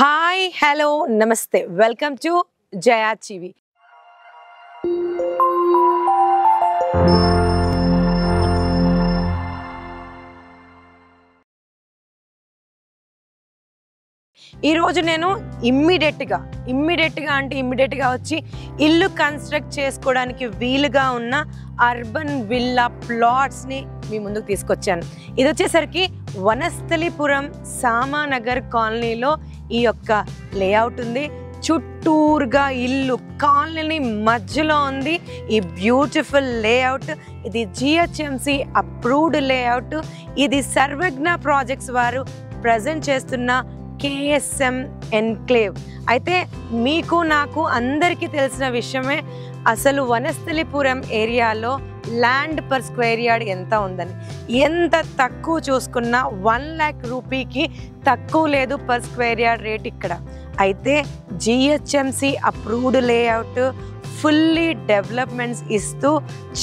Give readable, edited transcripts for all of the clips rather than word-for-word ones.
Hi, hello, namaste. Welcome to Jaya TV. ఈ రోజు నేను ఇమ్మీడియట్ గా వచ్చి ఇల్లు కన్స్ట్రక్ట్ చేసుకోవడానికి వీలుగా ఉన్న అర్బన్ విల్లా ప్లాట్స్ ని మీ ముందుకు తీసుకొచ్చాను. ఇది వచ్చేసరికి వనస్థలిపురం సామానగర్ కాలనీలో ఈ యొక్క లేఅవుట్ ఉంది. చుట్టూరుగా ఇల్లు కాలనీ మధ్యలో ఉంది ఈ బ్యూటిఫుల్ లేఅవుట్. ఇది జిహెచ్ఎంసి అప్రూవ్డ్ లేఅవుట్. ఇది సర్వజ్ఞ ప్రాజెక్ట్స్ వారు ప్రజెంట్ చేస్తున్న KSM ఎన్క్లేవ్. అయితే మీకు నాకు అందరికీ తెలిసిన విషయమే అసలు వనస్థలిపురం ఏరియాలో ల్యాండ్ పర్ స్క్వేర్ యార్డ్ ఎంత ఉందని. ఎంత తక్కువ చూసుకున్నా 1 lakh రూపీకి తక్కువ లేదు పర్ స్క్వేర్ యార్డ్ రేట్ ఇక్కడ. అయితే GHMC approved layout, fully developments ఇస్తూ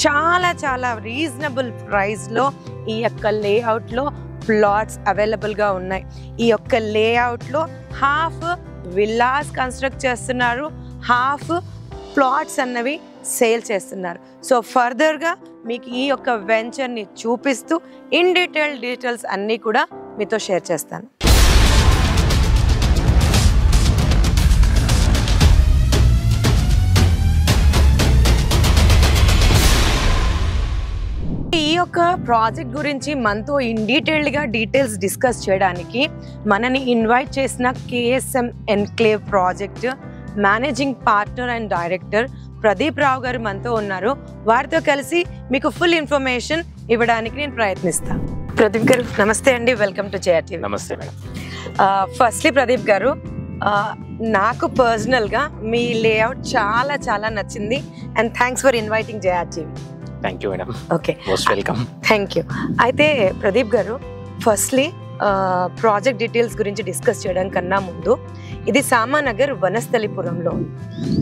చాలా రీజనబుల్ ప్రైస్లో ఈ యొక్క లేఅవుట్లో ప్లాట్స్ అవైలబుల్గా ఉన్నాయి. ఈ యొక్క లేఅవుట్లో హాఫ్ విల్లాస్ కన్స్ట్రక్ట్ చేస్తున్నారు, హాఫ్ ప్లాట్స్ అన్నవి సేల్ చేస్తున్నారు. సో ఫర్దర్గా మీకు ఈ యొక్క వెంచర్ని చూపిస్తూ ఇన్ డీటెయిల్స్ అన్నీ కూడా మీతో షేర్ చేస్తాను. ఈ యొక్క ప్రాజెక్ట్ గురించి మనతో ఇన్ డీటెయిల్స్ డిస్కస్ చేయడానికి మనని ఇన్వైట్ చేసిన KSM enclave project managing partner and director Pradeep Rao గారు మనతో ఉన్నారు. వారితో కలిసి మీకు ఫుల్ ఇన్ఫర్మేషన్ ఇవ్వడానికి నేను ప్రయత్నిస్తాను. ప్రదీప్ గారు నమస్తే అండి, వెల్కమ్ టు జయ టీవీ. నమస్తే మేడం. ఫస్ట్లీ ప్రదీప్ గారు, నాకు పర్సనల్గా మీ లేఅవుట్ చాలా నచ్చింది and thanks for inviting Jaya TV. Thank you madam. Okay, most welcome. Thank you. అయితే ప్రదీప్ గారు, ఫస్ట్లీ ప్రాజెక్ట్ డీటెయిల్స్ గురించి డిస్కస్ చేయడం కన్నా ముందు ఇది సామానగర్ వనస్థలిపురంలో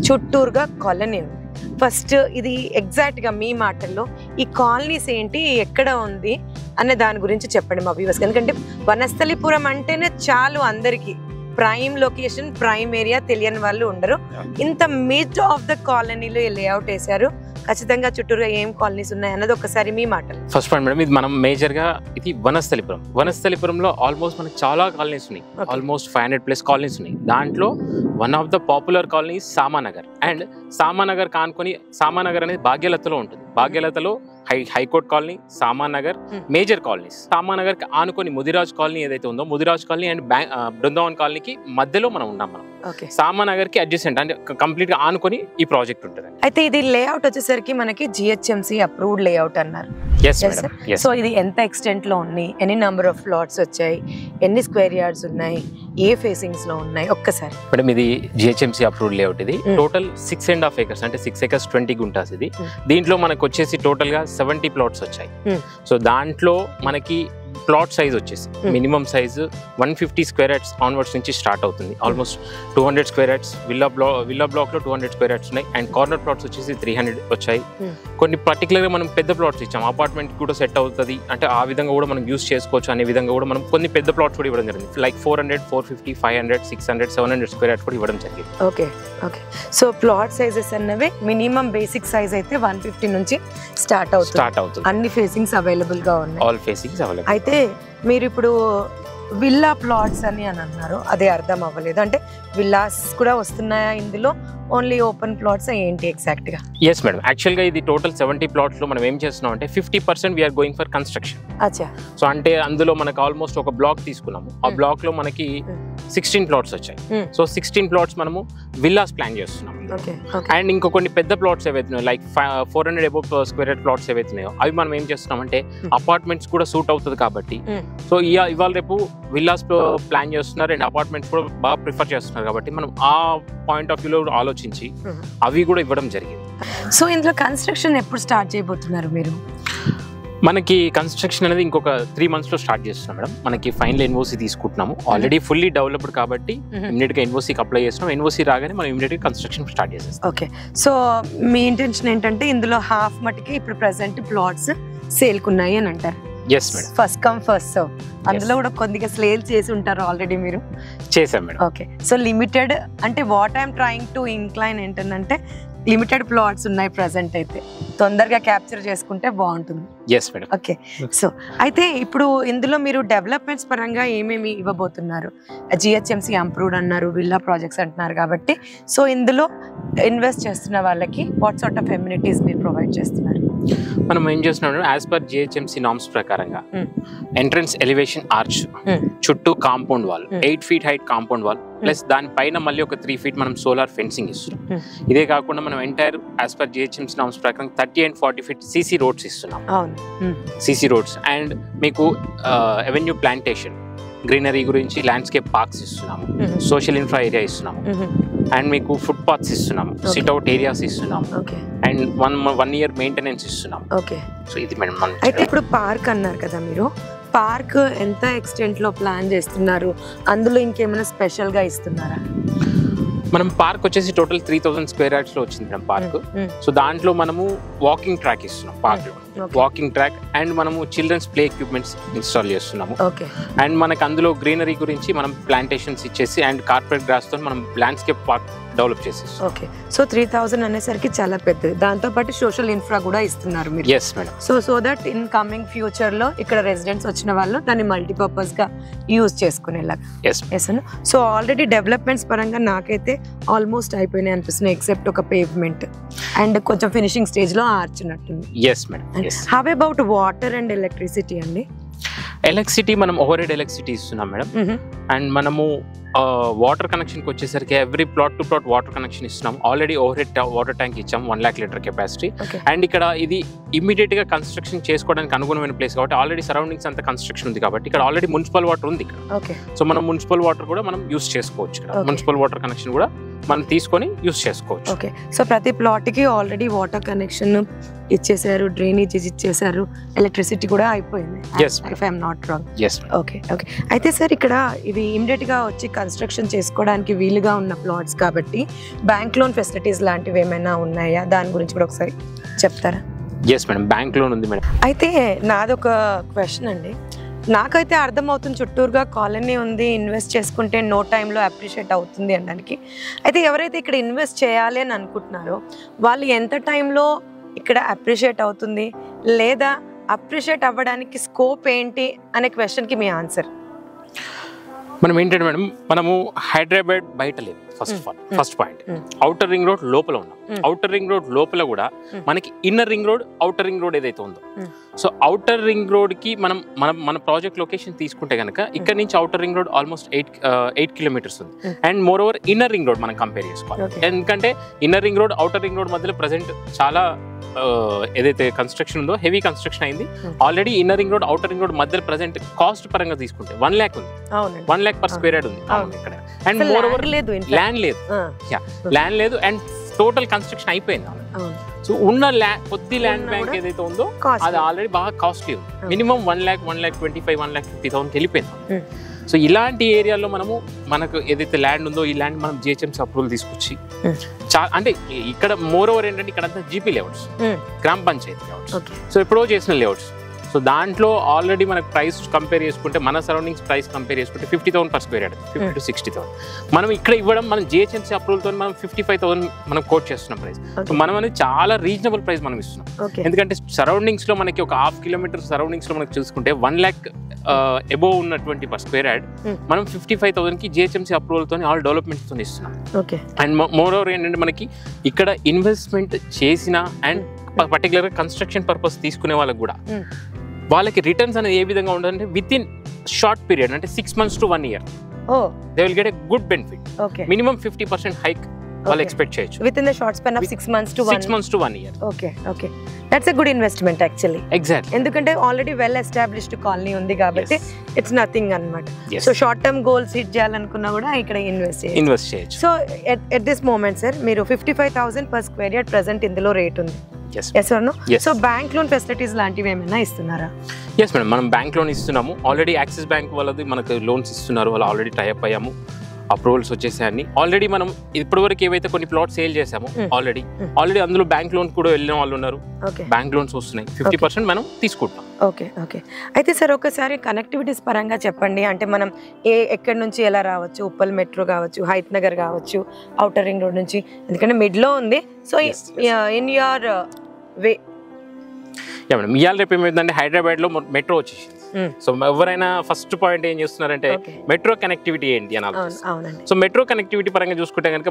చుట్టూరుగా కాలనీ ఉంది. ఫస్ట్ ఇది ఎగ్జాక్ట్గా మీ మాటల్లో ఈ కాలనీస్ ఏంటి, ఎక్కడ ఉంది అనే దాని గురించి చెప్పండి మా వ్యూవర్స్. ఎందుకంటే వనస్థలిపురం అంటేనే చాలు అందరికీ ప్రైమ్ లొకేషన్, ప్రైమ్ ఏరియా, తెలియని వాళ్ళు ఉండరు. ఇంత మిడ్ ఆఫ్ ద కాలనీలో ఈ లేఅవుట్ వేశారు. ఖచ్చితంగా చుట్టూరుగా ఏం కాలనీస్ ఉన్నాయి అన్నది ఒకసారి మీ మాటలు. ఫస్ట్ పాయింట్ మేడం, ఇది మనం మేజర్గా ఇది వనస్థలిపురంలో ఆల్మోస్ట్ మనకి చాలా కాలనీస్ ఉన్నాయి. ఆల్మోస్ట్ 500+ కాలనీస్ ఉన్నాయి. దాంట్లో one of the popular colonies Samanagar. And Samanagar కానుకొని సామానగర్ అనేది భాగ్యలతలో ఉంటుంది. భాగ్యలతలో high court colony, Samanagar major colonies. Samanagar ఆనుకొని ముదిరాజ్ కాలనీ ఏదైతే ఉందో, ముదిరాజ్ కాలనీ అండ్ బృందావన్ కాలనీకి మధ్యలో మనం ఉన్నాం. మనం సామానగర్ కి అడ్జసెంట్ అంటే కంప్లీట్ గా ఆనుకొని ఈ ప్రాజెక్ట్ ఉంటుంది. అయితే ఇది లేఅవుట్ వచ్చేసరికి మనకి జిహెచ్ఎంసి అప్రూవ్డ్ లేఅవుట్ అన్నారు. సో ఇది ఎంత ఎక్స్టెంట్ లో ఉంది, ఎన్ని నెంబర్ ఆఫ్ ప్లాట్స్ వచ్చాయి, ఎన్ని స్క్వేర్ యార్డ్స్ ఉన్నాయి, ఏ ఫేసింగ్స్ లో ఉన్నాయి ఒక్కసారి. మేడం ఇది జిహెచ్ఎంసి అప్రూవ్డ్ లేఅవుట్. ఇది టోటల్ 6.5 acres అంటే 6 acres 20 గుంటాస్. ఇది దీంట్లో మనకు వచ్చేసి టోటల్ గా 70 ప్లాట్స్ వచ్చాయి. సో దాంట్లో మనకి ప్లాట్ సైజ్ వచ్చేసి minimum size 150 square yards onwards నుంచి స్టార్ట్ అవుతుంది. Almost 200 square yards villa block లో 200 స్క్వేర్ యార్డ్స్ ఉన్నాయి. అండ్ కార్నర్ ప్లాట్స్ వచ్చేసి 300 వచ్చాయి. కొన్ని పర్టికులర్గా మనం పెద్ద ప్లాట్స్ ఇచ్చాం, అపార్ట్మెంట్ కూడా సెట్ అవుతుంది అంటే ఆ విధంగా కూడా మనం యూస్ చేసుకోవచ్చు అనే విధంగా కూడా మనం కొన్ని పెద్ద ప్లాట్స్ కూడా ఇవ్వడం జరిగింది. లైక్ 400, 450, 500, 600, 700 స్క్వేర్ యార్డ్స్ కూడా ఇవ్వడం జరిగింది. ఓకే. సో ప్లాట్ సైజెస్ అన్నవి మినిమం బేసిక్ సైజ్ అయితే 150 నుంచి స్టార్ట్ అవుతుంది. అన్ని ఫేసింగ్స్ అవైలబుల్ గా ఉన్నాయి. All facings available. అయితే మీరు ఇప్పుడు విల్లా ప్లాట్స్ అని అన్నారు, అదే అర్థం అవ్వలేదు. అంటే విల్లాస్ కూడా వస్తున్నాయా ఇందులో, ఓన్లీ ఓపెన్ ప్లాట్స్ ఏంటి ఎగ్జాక్ట్ గా? ఎస్ మేడం, యాక్చువల్ గా ఇది టోటల్ 70 ప్లాట్స్ లో మనం ఏం చేస్తున్నాం అంటే 50% వీఆర్ గోయింగ్ ఫర్ కన్స్ట్రక్షన్. అచ్చా. సో అంటే అందులో మనకు ఆల్మోస్ట్ ఒక బ్లాక్ తీసుకున్నాము. ఆ బ్లాక్ లో మనకి 16 ప్లాట్స్ వచ్చాయి. సో 16 ప్లాట్స్ మనము విల్లాస్ ప్లాన్ చేస్తున్నాం. అండ్ ఇంకో కొన్ని పెద్ద ప్లాట్స్ ఏవైతున్నాయో like 400 above square yard plots ఏవైతున్నాయో అవి మనం ఏం చేస్తున్నాం అంటే అపార్ట్మెంట్స్ కూడా సూట్ అవుతుంది కాబట్టి. సో ఇవాళ రేపు విల్లాస్ ప్లాన్ చేస్తున్నారు అండ్ అపార్ట్మెంట్స్ కూడా బాగా ప్రిఫర్ చేస్తున్నారు కాబట్టి మనం ఆ పాయింట్ ఆఫ్ వ్యూలో ఆలోచించి అవి కూడా ఇవ్వడం జరిగింది. సో ఇందులో కన్స్ట్రక్షన్ ఎప్పుడు స్టార్ట్ చేయబోతున్నారు మీరు? మనకి కన్స్ట్రక్షన్ అనేది ఇంకొక 3 months లో స్టార్ట్ చేస్తున్నాం మేడం. మనకి ఫైనల్ ఎన్ఓసి తీసుకుంటున్నాము. ఆల్రెడీ ఫుల్లీ డెవలప్డ్ కాబట్టి ఇమీడియట్ గా ఎన్ఓసికి అప్లై చేస్తున్నాం. ఎన్ఓసి రాగానే మనం ఇమీడియట్ గా కన్స్ట్రక్షన్ స్టార్ట్ చేసేస్తాం. ఓకే. సో మీ ఇంటెన్షన్ ఏంటంటే ఇందులో హాఫ్ మటుకి ఇప్పుడు ప్రెసెంట్ ప్లాట్స్ సేల్ కున్నాయి అని అంటారు. Yes madam. First come first serve. అందులో కూడా కొద్దిగా స్లేల్ చేసి ఉంటారు ఆల్రెడీ మీరు. చేసాం మేడం. ఓకే, సో లిమిటెడ్ అంటే what I'm trying to incline ఏంటంటే లిమిటెడ్ ప్లాట్స్ ఉన్నాయి ప్రెసెంట్ అయితే, తొందరగా క్యాప్చర్ చేసుకుంటే బాగుంటుంది. Yes madam. ఓకే, సో అయితే ఇప్పుడు ఇందులో మీరు డెవలప్మెంట్స్ పరంగా ఏమేమి ఇవ్వబోతున్నారు? జిహెచ్ఎంసీ అప్రూవ్డ్ అన్నారు, విల్లా ప్రాజెక్ట్స్ అంటున్నారు కాబట్టి, సో ఇందులో ఇన్వెస్ట్ చేస్తున్న వాళ్ళకి వాట్ సార్ట్ ఆఫ్ ఎమ్యూనిటీస్ మీరు ప్రొవైడ్ చేస్తున్నారు? మనం ఏం చేస్తున్నాం యాజ్ పర్ జిహెచ్ఎంసీ నామ్స్ ప్రకారంగా ఎంట్రన్స్ ఎలివేషన్ ఆర్చ్, చుట్టూ compound wall, 8 feet height compound wall, plus దానిపైన మళ్ళీ ఒక 3 feet మనం సోలార్ ఫెన్సింగ్ ఇస్తున్నాం. ఇదే కాకుండా మనం entire as per GHMC norms ప్రకారం 30 and 40 feet సీసీ రోడ్స్ ఇస్తున్నాం. సీసీ రోడ్స్ అండ్ మీకు అవెన్యూ ప్లాంటేషన్, గ్రీనరీ గురించి ల్యాండ్స్కేప్ పార్క్స్ ఇస్తున్నాము, సోషల్ ఇన్ఫ్రా ఏరియా ఇస్తున్నాము, అండ్ మీకు ఫుట్ పాత్స్ ఇస్తున్నాము, సిట్అవుట్ ఏరియాస్ ఇస్తున్నాము, అండ్ 1 year మెయింటెనెన్స్ ఇస్తున్నాం. ఓకే, సో ఇది మేడం. అయితే ఇప్పుడు పార్క్ అన్నారు కదా మీరు, పార్క్ ఎంత ఎక్స్టెంట్ లో ప్లాన్ చేస్తున్నారు? అందులో ఇంకేమైనా స్పెషల్ గా ఇస్తున్నారా? మనం పార్క్ వచ్చేసి టోటల్ 3000 square yards లో వచ్చింది మేడం పార్క్. సో దాంట్లో మనము వాకింగ్ ట్రాక్ ఇస్తున్నాం పార్క్ లో, వాకింగ్ ట్రాక్ అండ్ మనము చిల్డ్రన్స్ ప్లే ఎక్విప్మెంట్స్ ఇన్స్టాల్ చేస్తున్నాము. అండ్ మనకు అందులో గ్రీనరీ గురించి మనం ప్లాంటేషన్స్ ఇచ్చేసి అండ్ కార్పొరేట్ గ్రాస్ తో మనం ల్యాండ్స్కేప్ పార్క్ డెవలప్ చేసేసి. ఓకే, సో 3000 అనేసరికి చాలా పెద్దది. దాంతో పాటు సోషల్ ఇన్ఫ్రా కూడా ఇస్తున్నారు మీరు. Yes madam. So that in coming future లో ఇక్కడ రెసిడెంట్స్ వచ్చిన వాళ్ళు దాన్ని మల్టీపర్పస్ గా యూజ్ చేసుకునేలాగా. ఎస్. సో ఆల్రెడీ డెవలప్మెంట్స్ పరంగా నాకైతే ఆల్మోస్ట్ అయిపోయినాయి అనిపిస్తున్నాయి, ఎక్సెప్ట్ ఒక పేవ్మెంట్ అండ్ కొంచెం ఫినిషింగ్ స్టేజ్ లో ఆర్చినట్టుంది. Yes madam. How about water and electricity అండి? ఎలక్ట్రిసిటీ మనం ఓవర్ హెడ్ ఎలక్ట్రిసిటీ ఇస్తున్నాం మేడం. అండ్ మనము వాటర్ కనెక్షన్కి వచ్చేసరికి every plot to plot water connection ఇస్తున్నాం. Already over head water tank ఇచ్చాం 1 lakh liter కెపాసిటీ. అండ్ ఇక్కడ ఇది ఇమీడియట్ గా కన్స్ట్రక్షన్ చేసుకోవడానికి అనుగుణమైన ప్లేస్ కాబట్టి ఆల్రెడీ సరౌండింగ్స్ అంతా కన్స్ట్రక్షన్ ఉంది కాబట్టి ఇక్కడ ఆల్రెడీ మున్సిపల్ వాటర్ ఉంది ఇక్కడ. సో మనం మున్సిపల్ వాటర్ కూడా మనం యూస్ చేసుకోవచ్చు. ఇక్కడ మున్సిపల్ వాటర్ కనెక్షన్ కూడా మనం తీసుకొని యూస్ చేసుకోవచ్చు. ఓకే, సో ప్రతి ప్లాట్ కి ఆల్రెడీ వాటర్ కనెక్షన్ ఇచ్చేసారు, డ్రైనేజ్ ఇచ్చేసారు, ఎలక్ట్రిసిటీ కూడా అయిపోయింది. If I'm not wrong. Okay. అయితే సార్ ఇక్కడ ఇవి ఇమిడియట్ గా వచ్చి కన్స్ట్రక్షన్ చేసుకోవడానికి వీలుగా ఉన్న ప్లాట్స్ కాబట్టి బ్యాంక్ లోన్ ఫెసిలిటీస్ లాంటివి ఏమైనా ఉన్నాయా? దాని గురించి కూడా ఒకసారి చెప్తారా? ఎస్ మేడం, బ్యాంక్ లోన్ ఉంది మేడం. అయితే నాదొక క్వశ్చన్ అండి, నాకైతే అర్థమవుతుంది చుట్టూరుగా కాలనీ ఉంది, ఇన్వెస్ట్ చేసుకుంటే నో టైంలో అప్రిషియేట్ అవుతుంది అనడానికి. అయితే ఎవరైతే ఇక్కడ ఇన్వెస్ట్ చేయాలి అని అనుకుంటున్నారో వాళ్ళు ఎంత టైంలో ఇక్కడ అప్రిషియేట్ అవుతుంది, లేదా అప్రిషియేట్ అవ్వడానికి స్కోప్ ఏంటి అనే క్వశ్చన్కి మీ ఆన్సర్? మనం ఏంటంటే మేడం, మనము హైదరాబాద్ బయట లేదు first point. Outer ring road లోపల ఉన్నాం. ఔటర్ రింగ్ రోడ్ లోపల కూడా మనకి inner ring road, outer ring road ఏదైతే ఉందో, సో ఔటర్ రింగ్ రోడ్ కి మన ప్రాజెక్ట్ లొకేషన్ తీసుకుంటే కనుక ఇక్కడ నుంచి outer ring road almost 8 kilometers ఉంది. And more over inner ring road మనం కంపేర్ చేసుకోవాలి. ఎందుకంటే inner ring road, outer ring road మధ్యలో ప్రెసెంట్ చాలా ఏదైతే కన్స్ట్రక్షన్ ఉందో హెవీ కన్స్ట్రక్షన్ అయింది. Already inner ring road, outer ring road మధ్యలో ప్రెసెంట్ కాస్ట్ పరంగా తీసుకుంటే 1 lakh ఉంది, 1 lakh per square yard ఉంది ఇక్కడ. అండ్ మోర్ ఓవర్ ల్యాండ్ లేదు అండ్ టోటల్ కన్స్ట్రక్షన్ అయిపోయింది. సో ఉన్న కొద్ది ల్యాండ్ బ్యాంక్ ఏదైతే ఉందో అది ఆల్రెడీ బాగా కాస్ట్లీ ఉంది. మినిమం 1,25,000 1,50,000 వెళ్ళిపోయింది. సో ఇలాంటి ఏరియాలో మనకు ఏదైతే ల్యాండ్ ఉందో ఈ ల్యాండ్ మనం జిహెచ్ఎంసీ అప్రూవల్ తీసుకొచ్చి అంటే ఇక్కడ మోర్ ఓవర్ ఏంటంటే ఇక్కడ అంతా జీపీ లేఅవుట్స్, గ్రామ పంచాయతీ లేఅవుట్స్, సో ఎప్పుడో చేసిన లేఅవుట్స్. సో దాంట్లో ఆల్రెడీ మనకు ప్రైస్ కంపేర్ చేసుకుంటే, మన సరౌండింగ్స్ ప్రైస్ కంపేర్ చేసుకుంటే 50,000 per square yard, 50 to 60,000. మనం ఇక్కడ ఇవ్వడం మనం జిహెచ్ఎంసీ అప్రూవల్తో మనం 55,000 మనం కోట్ చేస్తున్నాం ప్రైస్. సో మనం అనేది చాలా రీజనబుల్ ప్రైస్ మనం ఇస్తున్నాం. ఎందుకంటే సరౌండింగ్స్ లో మనకి ఒక 1/2 kilometer సరౌండింగ్స్ లో మనకి చూసుకుంటే 1 lakh అబోవ్ ఉన్నటువంటి per square yard మనం 55,000 కి జిహెచ్ఎంసీ అప్రూవల్తో ఆల్ డెవలప్మెంట్స్ తో ఇస్తున్నాం. అండ్ మోర్ ఓవర్ ఏంటంటే మనకి ఇక్కడ ఇన్వెస్ట్మెంట్ చేసిన అండ్ పర్టికులర్గా కన్స్ట్రక్షన్ పర్పస్ తీసుకునే వాళ్ళకి కూడా వాళ్ళకి రిటర్న్స్ అనేది ఏ విధంగా ఉండాలంటే విత్ ఇన్ షార్ట్ పీరియడ్ అంటే 6 months to 1 year they will get a good benefit. Minimum 50% hike వాళ్ళు ఎక్స్పెక్ట్ చేయొచ్చు within the short span of 6 months to 1 year. Okay that's a good investment actually. Exactly, ఎందుకంటే already well established colony ఉంది కాబట్టి it's nothing అన్నమాట. So short term goals hit చేయాలనుకున్నా కూడా ఇక్కడ invest చేయొచ్చు. So at this moment sir మీరు 55,000 per square yard present ఇందులో రేట్ ఉంది. సో బ్యాంక్ లోన్ ఫెసిలిటీస్ లాంటివి ఏమైనా ఇస్తున్నారా? ఎస్ మేడం, మనం బ్యాంక్ లోన్ ఇస్తున్నాము. ఆల్రెడీ యాక్సిస్ బ్యాంక్ వాళ్ళది మనకు లోన్స్ ఇస్తున్నారు, వాళ్ళు ఆల్రెడీ టైఅప్ అయ్యాము. అప్రూవల్స్ వచ్చేసాయని ఆల్రెడీ మనం ఇప్పటివరకు ఏవైతే కొన్ని ప్లాట్ సేల్ చేసామో ఆల్రెడీ అందులో బ్యాంక్ లోన్ కూడా వెళ్ళిన వాళ్ళు ఉన్నారు. బ్యాంక్ లోన్స్ వస్తున్నాయి, 50% మనం తీసుకుంటాం. Okay okay. అయితే సార్ ఒకసారి కనెక్టివిటీస్ పరంగా చెప్పండి. అంటే మనం ఎక్కడి నుంచి ఎలా రావచ్చు? ఉప్పల్ మెట్రో కావచ్చు, హైత్ నగర్ కావచ్చు, ఔటర్ రింగ్ రోడ్ నుంచి, ఎందుకంటే మిడ్లో ఉంది. So in your way madam ఇవాళ రేపు ఏమైందంటే హైదరాబాద్లో మెట్రో వచ్చేసి, సో ఎవరైనా ఫస్ట్ పాయింట్ ఏం చేస్తున్నారంటే మెట్రో కనెక్టివిటీ ఏంటి అని ఆలోచిస్తారు. సో మెట్రో కనెక్టివిటీ పరంగా చూసుకుంటే కనుక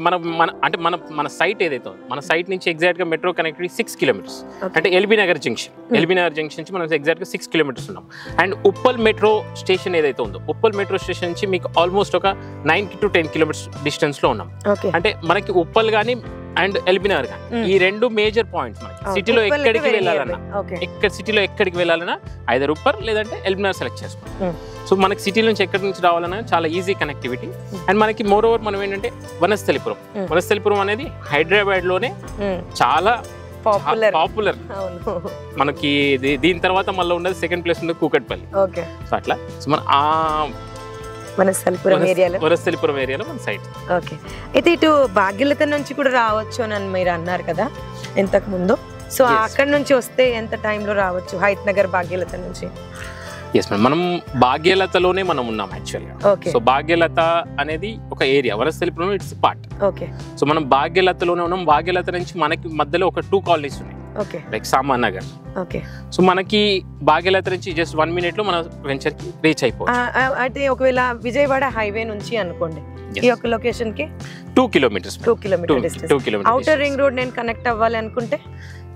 మన సైట్ ఏదైతే ఉంది, మన సైట్ నుంచి ఎగ్జాక్ట్ గా మెట్రో కనెక్టివిటీ 6 కిలోమీటర్స్, అంటే ఎల్బీ నగర్ జంక్షన్ నుంచి మనం ఎగ్జాక్ట్ గా 6 కిలోమీటర్స్ ఉన్నాం. అండ్ ఉప్పల్ మెట్రో స్టేషన్ ఏదైతే ఉందో, ఉప్పల్ మెట్రో స్టేషన్ నుంచి మీకు ఆల్మోస్ట్ ఒక 9 to 10 కిలోమీటర్స్ డిస్టెన్స్ లో ఉన్నాం. అంటే మనకి ఉప్పల్ గానీ అండ్ ఎల్బీ నగర్ కానీ ఈ రెండు మేజర్ పాయింట్స్ మనకి సిటీలో ఎక్కడికి వెళ్ళాలన్నా ఐదర్ ఉప్పర్ లేదంటే ఎల్బీ నగర్ సెలెక్ట్ చేసుకోవాలి. సో మనకి సిటీ నుంచి ఎక్కడి నుంచి రావాలన్నా చాలా ఈజీ కనెక్టివిటీ. అండ్ మనకి మోర్ ఓవర్ మనం ఏంటంటే వనస్థలిపురం అనేది హైదరాబాద్ లోనే చాలా పాపులర్. మనకి దీని తర్వాత మళ్ళీ ఉన్నది సెకండ్ ప్లేస్ ఉంది కూకట్పల్లి. సో అట్లా సో మన వనస్థలిపురం ఏరియాలో మన సైట్. ఓకే. అయితే ఇటు భాగ్యలత నుంచి కూడా రావచ్చు అని మీరు అన్నారు కదా ఇంతకు ముందు. సో అక్కడ నుంచి వస్తే ఎంత టైంలో రావచ్చు హైత్ నగర్ భాగ్యలత నుంచి? ఎస్ మేడం, మనం భాగ్యలతలోనే మనం ఉన్నాం యాక్చువల్గా. సో భాగ్యలత అనేది ఒక area, Vanasthalipuram it's part. Okay. So మనం భాగ్యలతలోనే ఉన్నాం. భాగ్యలత నుంచి మనకి మధ్యలో ఒక 2 కాలనీస్ ఉన్నాయి, లైక్ సామాన్ నగర్. సో మనకి భాగ్యలత నుంచి జస్ట్ 1 minute లో మన వెంచర్ కి రీచ్ అయిపోవచ్చు. అయితే ఒకవేళ విజయవాడ హైవే నుంచి అనుకోండి, ఈ యొక్క లొకేషన్ కి 2 kilometers. ఔటర్ రింగ్ రోడ్ నేను కనెక్ట్ అవ్వాలి అనుకుంటే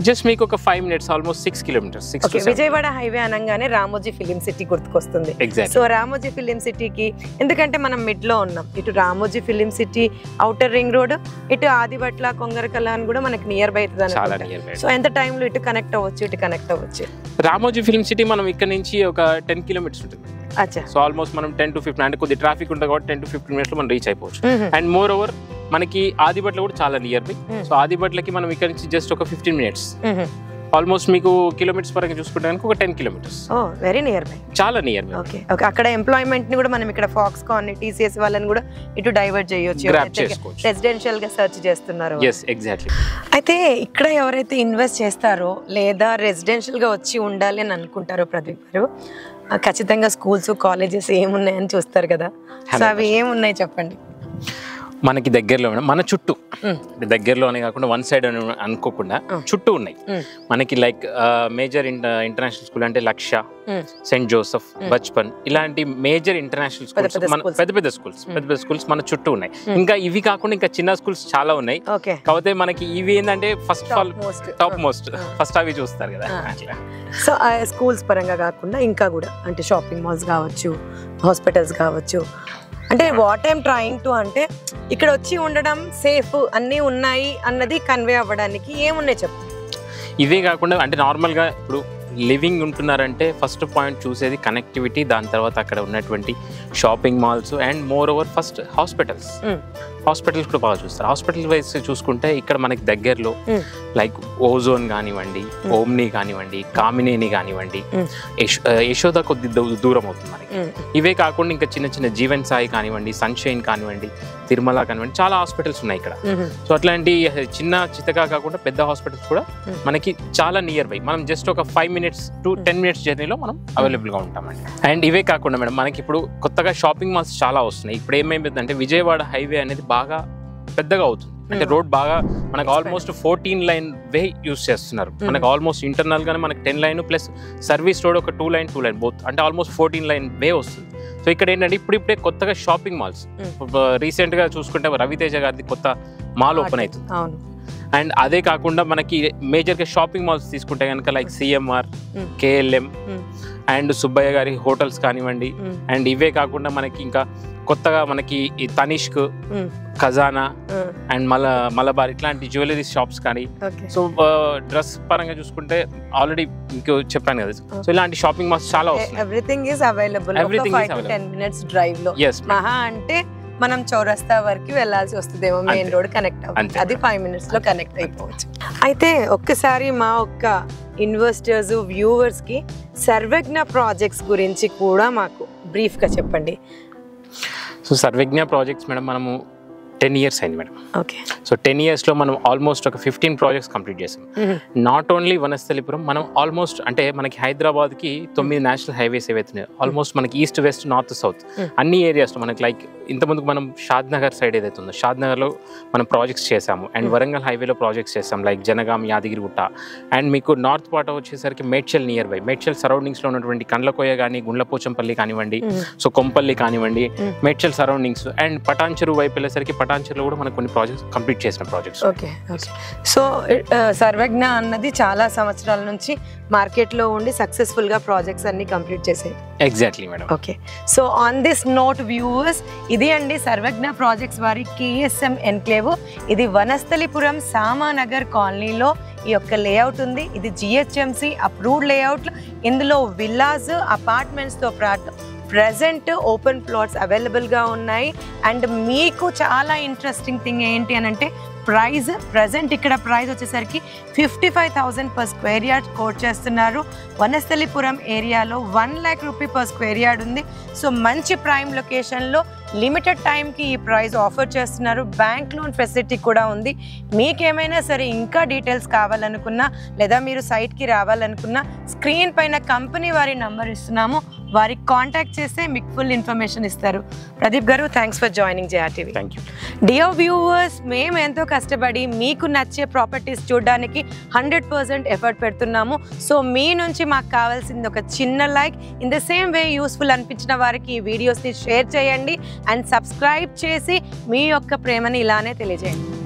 జస్ట్ మీకు ఒక 5 minutes, almost 6 kilometers. Vijayawada highway అనగానే రామోజీ ఫిలిం సిటీ గుర్తుకొస్తుంది. సో రామోజీ ఫిలిం సిటీకి, ఎందుకంటే మనం మిడ్ లో ఉన్నాం, ఇటు Ramoji film city, outer ring road, ఇటు ఆదిబట్ల, కొంగరకల అని కూడా మనకి నియర్ బై అవుతుంది. సో ఎంత టైంలో ఇటు కనెక్ట్ అవ్వచ్చు, ఇటు కనెక్ట్ అవ్వచ్చు? రామోజీ ఫిలిం సిటీ మనం ఇక్కడ నుంచి ఒక 10 kilometers ఉంటుంది. సో ఆల్మోస్ట్ మనం 10 to 15, అంటే కొద్ది ట్రాఫిక్ ఉంటుంది కాబట్టి 10 to 15 minutes లో మనం రీచ్ అయిపోవచ్చు. అండ్ మోర్ ఓవర్ మనకి ఆదిబట్ల కూడా చాలా నియర్ బై. సో ఆదిబట్లకి మనం ఇక్కడ నుంచి జస్ట్ ఒక 15 minutes, ఆల్మోస్ట్ మీకు కిలోమీటర్స్ పరంగా చూసుకుంటే ఒక 10 kilometers. వెరీ నియర్ బై, చాలా నియర్ బై. ఓకే. అక్కడ ఎంప్లాయ్మెంట్ ని కూడా మనం ఇక్కడ ఫాక్స్కాన్, TCS వాళ్ళని కూడా ఇటు డైవర్ట్ చేయొచ్చు, రెసిడెన్షియల్ గా సెర్చ్ చేస్తున్నారు. ఎగ్జాక్ట్లీ. అయితే ఇక్కడ ఎవరైతే ఇన్వెస్ట్ చేస్తారో లేదా రెసిడెన్షియల్ గా వచ్చి ఉండాలి అని అనుకుంటారో ప్రదీప్ గారు, ఖచ్చితంగా స్కూల్స్, కాలేజెస్ ఏమున్నాయని చూస్తారు కదా. సో అవి ఏమున్నాయి చెప్పండి. మనకి దగ్గరలో మన చుట్టూ, దగ్గరలోనే కాకుండా వన్ సైడ్ అనుకోకుండా చుట్టూ ఉన్నాయి మనకి. లైక్ మేజర్ ఇంటర్నేషనల్ స్కూల్ అంటే లక్ష్య, సెయింట్ జోసెఫ్, బచ్పన్, ఇలాంటి మేజర్ ఇంటర్నేషనల్ స్కూల్స్, పెద్ద పెద్ద స్కూల్స్ మన చుట్టూ ఉన్నాయి. ఇంకా ఇవి కాకుండా ఇంకా చిన్న స్కూల్స్ చాలా ఉన్నాయి. కాకపోతే మనకి ఇవి ఏంటంటే first of all top most, first అవి చూస్తారు కదా. సో స్కూల్స్ పరంగా కాకుండా ఇంకా కూడా అంటే షాపింగ్ మాల్స్ కావచ్చు, హాస్పిటల్స్ కావచ్చు, అంటే వాట్ ఐమ్ ట్రయింగ్ టు అంటే ఇక్కడ వచ్చి ఉండడం సేఫ్ అన్నీ ఉన్నాయి అన్నది కన్వే అవ్వడానికి ఏమున్నాయి చెప్పు. ఇవే కాకుండా అంటే నార్మల్గా ఇప్పుడు లివింగ్ ఉంటున్నారంటే ఫస్ట్ పాయింట్ చూసేది కనెక్టివిటీ, దాని తర్వాత అక్కడ ఉన్నటువంటి shopping malls and more over first hospitals కూడా బాగా చూస్తారు. హాస్పిటల్ వైజ్ చూసుకుంటే ఇక్కడ మనకి దగ్గరలో లైక్ ఓజోన్ కానివ్వండి, ఓమ్ని కానివ్వండి, కామినేని కానివ్వండి, యశోద కొద్ది దూరం అవుతుంది మనకి. ఇవే కాకుండా ఇంకా చిన్న చిన్న జీవన్ సాయి కానివ్వండి, సన్షైన్ కానివ్వండి, తిరుమల కానివ్వండి, చాలా హాస్పిటల్స్ ఉన్నాయి ఇక్కడ. సో అట్లాంటి చిన్న చిత్తగా కాకుండా పెద్ద హాస్పిటల్స్ కూడా మనకి చాలా నియర్ బై. మనం జస్ట్ ఒక 5 minutes to 10 minutes జర్నీలో మనం అవైలబుల్గా ఉంటామండి. అండ్ ఇవే కాకుండా మేడం మనకి ఇప్పుడు కొత్తగా షాపింగ్ మాల్స్ చాలా వస్తున్నాయి. ఇప్పుడు ఏమైందంటే విజయవాడ హైవే అనేది బాగా పెద్దగా అవుతుంది. అంటే రోడ్ బాగా మనకు ఆల్మోస్ట్ 14 lane వే యూస్ చేస్తున్నారు. మనకు ఆల్మోస్ట్ ఇంటర్నల్ గానే మనకి 10 lane ప్లస్ సర్వీస్ రోడ్ ఒక 2 lane బోత్, అంటే ఆల్మోస్ట్ 14 lane వే వస్తుంది. సో ఇక్కడ ఏంటంటే ఇప్పుడే కొత్తగా షాపింగ్ మాల్స్, రీసెంట్ గా చూసుకుంటే రవితేజ గారిది కొత్త మాల్ ఓపెన్ అవుతుంది. అండ్ అదే కాకుండా మనకి మేజర్గా షాపింగ్ మాల్స్ తీసుకుంటే కనుక like CMR, KLM and Subbaiah గారి హోటల్స్ కానివ్వండి. అండ్ ఇవే కాకుండా మనకి ఇంకా కొత్తగా మనకి ఈ తనిష్క్, ఖజానా అండ్ మలబార్ ఇట్లాంటి జ్యువెలరీ షాప్స్ కానీ. సో డ్రెస్ పరంగా చూసుకుంటే ఆల్రెడీ మీకు చెప్పాను కదా. సో ఇలాంటి షాపింగ్ మాల్స్ చాలా వస్తాయి. Everything is available. 5 to 10 minutes drive లో మహా అంటే మనం చౌరస్తా వరకు వెళ్ళాల్సి వస్తుందేమో, మెయిన్ రోడ్ కనెక్ట్ అవ్వాలి, అది 5 minutes లో కనెక్ట్ అయిపోవచ్చు. అయితే ఒక్కసారి మా ఒక్క ఇన్వెస్టర్స్, వ్యూవర్స్ కి సర్వజ్ఞ ప్రాజెక్ట్స్ గురించి కూడా మాకు బ్రీఫ్ గా చెప్పండి. సో సర్వజ్ఞ ప్రాజెక్ట్స్ మేడం మనము 10 years అయింది మేడం. ఓకే. సో 10 yearsలో మనం ఆల్మోస్ట్ ఒక 15 ప్రాజెక్ట్స్ కంప్లీట్ చేసాం. నాట్ ఓన్లీ వనస్థలిపురం, మనం ఆల్మోస్ట్ అంటే మనకి హైదరాబాద్కి 9 నేషనల్ హైవేస్ ఏవైతున్నాయో ఆల్మోస్ట్ మనకి ఈస్ట్ వెస్ట్ నార్త్ సౌత్ అన్ని ఏరియాస్లో మనకి లైక్ ఇంతకుముందుకు మనం షాద్ నగర్ సైడ్ ఏదైతే ఉందో షాద్ నగర్లో మనం ప్రాజెక్ట్స్ చేసాము. అండ్ వరంగల్ హైవేలో ప్రాజెక్ట్స్ చేసాం లైక్ జనగాం, యాదగిరిగుట్ట. అండ్ మీకు నార్త్ పార్ట్ వచ్చేసరికి మేడ్చల్ నియర్ బై, మేడ్చల్ సరౌండింగ్స్లో ఉన్నటువంటి కండ్లకోయ కానీ, గుండ్లపోచంపల్లి కానివ్వండి, సో కొంపల్లి కానివ్వండి, మేడ్చల్ సరౌండింగ్స్. అండ్ పటాన్చెరు వైపు వెళ్ళేసరికి పటాన్చెరులో కూడా మనకు కొన్ని ప్రాజెక్ట్స్ కంప్లీట్ చేసిన ప్రాజెక్ట్స్. ఓకే. ఓకే. సో సర్వజ్ఞ అన్నది చాలా సంవత్సరాల నుంచి మార్కెట్లో ఉండి సక్సెస్ఫుల్గా ప్రాజెక్ట్స్ అన్ని కంప్లీట్ చేసాయి. Exactly madam. Okay. So on this note viewers, ఇది అండి సర్వజ్ఞ ప్రాజెక్ట్స్ వారి KSM ఎన్క్లేవ్. ఇది వనస్థలిపురం సామానగర్ కాలనీలో ఈ యొక్క లేఅవుట్ ఉంది. ఇది GHMC అప్రూవ్డ్ లేఅవుట్. ఇందులో విల్లాస్, అపార్ట్మెంట్స్తో పాటు ప్రెజెంట్ ఓపెన్ ప్లాట్స్ అవైలబుల్గా ఉన్నాయి. అండ్ మీకు చాలా ఇంట్రెస్టింగ్ థింగ్ ఏంటి అని అంటే ప్రైస్, ప్రజెంట్ ఇక్కడ ప్రైస్ వచ్చేసరికి 55,000 per square yard కోట్ చేస్తున్నారు. వనస్థలిపురం ఏరియాలో 1 lakh rupee per square yard ఉంది. సో మంచి ప్రైమ్ లొకేషన్లో లిమిటెడ్ టైంకి ఈ ప్రైస్ ఆఫర్ చేస్తున్నారు. బ్యాంక్ లోన్ ఫెసిలిటీ కూడా ఉంది. మీకేమైనా సరే ఇంకా డీటెయిల్స్ కావాలనుకున్నా లేదా మీరు సైట్కి రావాలనుకున్నా స్క్రీన్ పైన కంపెనీ వారి నంబర్ ఇస్తున్నాము, వారికి కాంటాక్ట్ చేస్తే మీకు ఫుల్ ఇన్ఫర్మేషన్ ఇస్తారు. ప్రదీప్ గారు, thanks for joining JRTV. Thank you. Dear viewers, మేము ఎంతో కష్టపడి మీకు నచ్చే ప్రాపర్టీస్ చూడడానికి 100% ఎఫర్ట్ పెడుతున్నాము. సో మీ నుంచి మాకు కావాల్సింది ఒక చిన్న like. In the same way useful అనిపించిన వారికి ఈ వీడియోస్ని షేర్ చేయండి అండ్ సబ్స్క్రైబ్ చేసి మీ యొక్క ప్రేమని ఇలానే తెలియజేయండి.